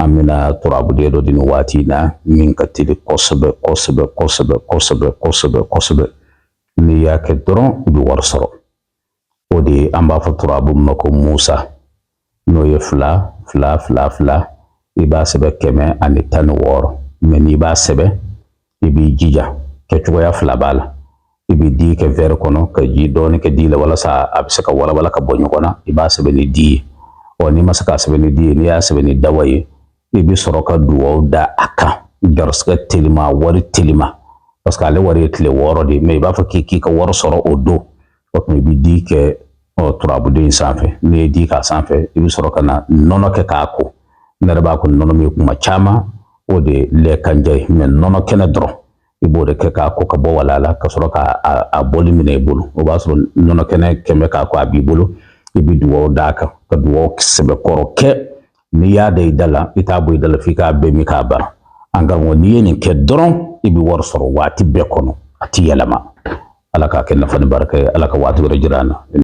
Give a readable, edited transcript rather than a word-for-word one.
amina turabu de do din wati na min ka tili kosbe ni ya ke doron bi war soro o de amba fa turabu mako Musa no ye fla iba sebe keme ani tan woro men iba sebe ibi jija ke cogoya fila bala ibi di ke ver kono ka ji doni ke di la wala sa abisaka wala ka bonyo kona iba sebe ni di o ni masaka sebe ni di ni ya sebe ni dawaye ibi soroka duwa da aka garska tilima wari tilima parce que ale wari tile woro de me iba fa ki ka woro soro odo o me bi di ke o turabu de sanfe ni di ka sanfe ibi soroka na nono ke ka ko nerba ko nono mi kuma chama o de le kanje men nono kene dro ibo de ke ka ko ka bo wala ka soro ka a boli mine bulu o ba so nono kene keme ka ko abi bulu ibi duwo daka ka duwo sebe koro ke ni ya de dala itabu dala fika be mi ka bar anga woni ni ke dron ibi wor soro wati be kono ati yalama ala ka ken na fani baraka ala ka wati wala jirana